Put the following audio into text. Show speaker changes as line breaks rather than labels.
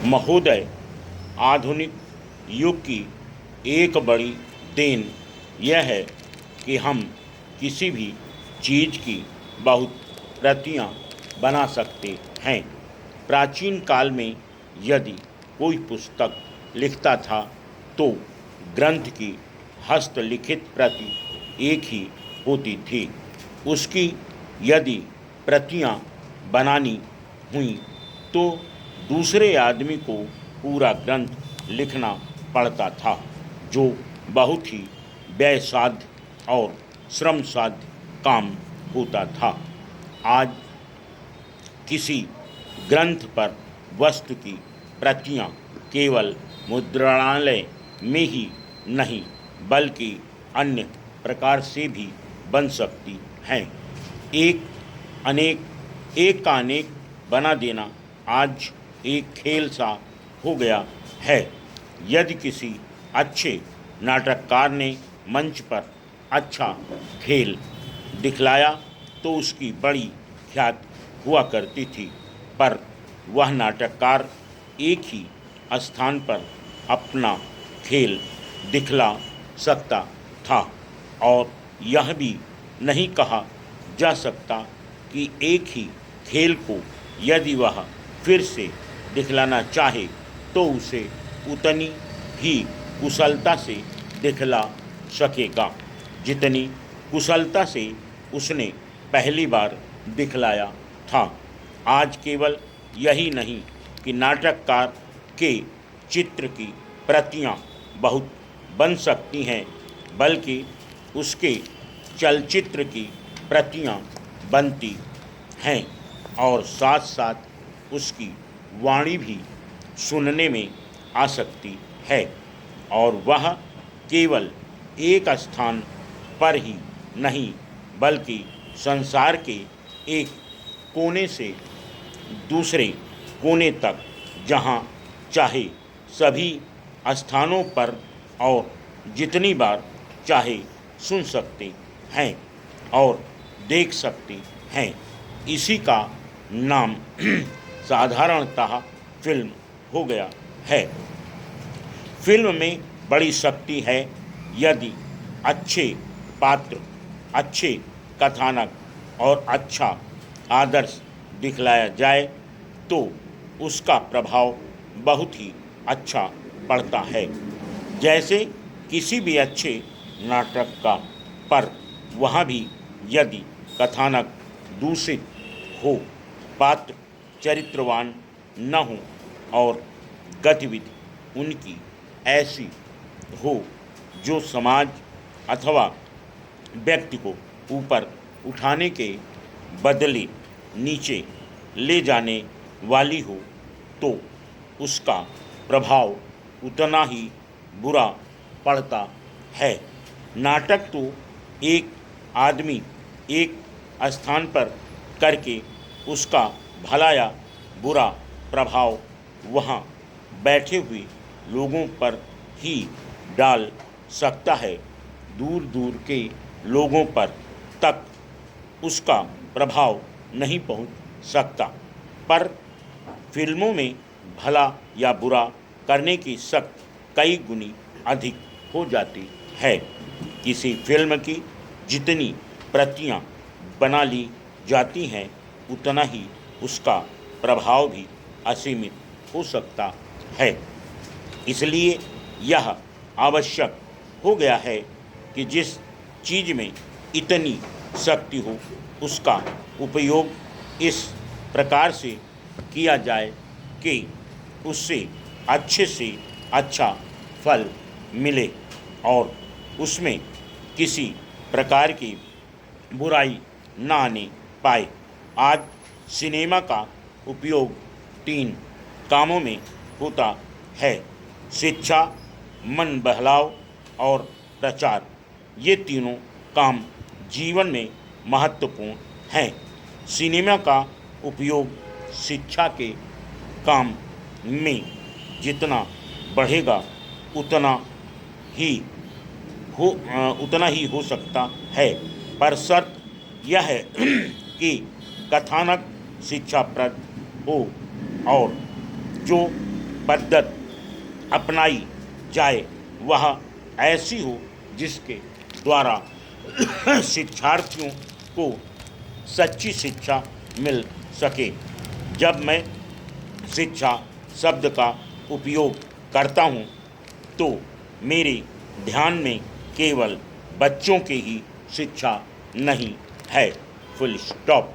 महोदय, आधुनिक युग की एक बड़ी देन यह है कि हम किसी भी चीज़ की बहुत प्रतियां बना सकते हैं। प्राचीन काल में यदि कोई पुस्तक लिखता था तो ग्रंथ की हस्तलिखित प्रति एक ही होती थी। उसकी यदि प्रतियां बनानी हुई तो दूसरे आदमी को पूरा ग्रंथ लिखना पड़ता था, जो बहुत ही व्ययसाध्य और श्रम साध्य काम होता था। आज किसी ग्रंथ पर वस्तु की प्रतियां केवल मुद्रणालय में ही नहीं बल्कि अन्य प्रकार से भी बन सकती हैं। एक एक का अनेक बना देना आज एक खेल सा हो गया है। यदि किसी अच्छे नाटककार ने मंच पर अच्छा खेल दिखलाया तो उसकी बड़ी ख्याति हुआ करती थी, पर वह नाटककार एक ही स्थान पर अपना खेल दिखला सकता था और यह भी नहीं कहा जा सकता कि एक ही खेल को यदि वह फिर से दिखलाना चाहे तो उसे उतनी ही कुशलता से दिखला सकेगा जितनी कुशलता से उसने पहली बार दिखलाया था। आज केवल यही नहीं कि नाटककार के चित्र की प्रतियां बहुत बन सकती हैं, बल्कि उसके चलचित्र की प्रतियां बनती हैं और साथ साथ उसकी वाणी भी सुनने में आ सकती है, और वह केवल एक स्थान पर ही नहीं बल्कि संसार के एक कोने से दूसरे कोने तक जहाँ चाहे सभी स्थानों पर और जितनी बार चाहे सुन सकते हैं और देख सकते हैं। इसी का नाम साधारणतः फिल्म हो गया है। फिल्म में बड़ी शक्ति है। यदि अच्छे पात्र, अच्छे कथानक और अच्छा आदर्श दिखलाया जाए तो उसका प्रभाव बहुत ही अच्छा पड़ता है। जैसे किसी भी अच्छे नाटक का, पर वहाँ भी यदि कथानक दूषित हो, पात्र चरित्रवान न हो और गतिविधि उनकी ऐसी हो जो समाज अथवा व्यक्ति को ऊपर उठाने के बदले नीचे ले जाने वाली हो, तो उसका प्रभाव उतना ही बुरा पड़ता है। नाटक तो एक आदमी एक स्थान पर करके उसका भला या बुरा प्रभाव वहाँ बैठे हुए लोगों पर ही डाल सकता है। दूर दूर के लोगों पर तक उसका प्रभाव नहीं पहुँच सकता, पर फिल्मों में भला या बुरा करने की शक्ति कई गुनी अधिक हो जाती है। किसी फिल्म की जितनी प्रतियां बना ली जाती हैं, उतना ही उसका प्रभाव भी असीमित हो सकता है। इसलिए यह आवश्यक हो गया है कि जिस चीज़ में इतनी शक्ति हो उसका उपयोग इस प्रकार से किया जाए कि उससे अच्छे से अच्छा फल मिले और उसमें किसी प्रकार की बुराई न आने पाए। आज सिनेमा का उपयोग 3 कामों में होता है: शिक्षा, मन बहलाव और प्रचार। ये तीनों काम जीवन में महत्वपूर्ण हैं। सिनेमा का उपयोग शिक्षा के काम में जितना बढ़ेगा उतना ही हो सकता है, पर शर्त यह है कि कथानक शिक्षाप्रद हो और जो पद्धति अपनाई जाए वह ऐसी हो जिसके द्वारा शिक्षार्थियों को सच्ची शिक्षा मिल सके। जब मैं शिक्षा शब्द का उपयोग करता हूँ तो मेरे ध्यान में केवल बच्चों की ही शिक्षा नहीं है, फुल स्टॉप।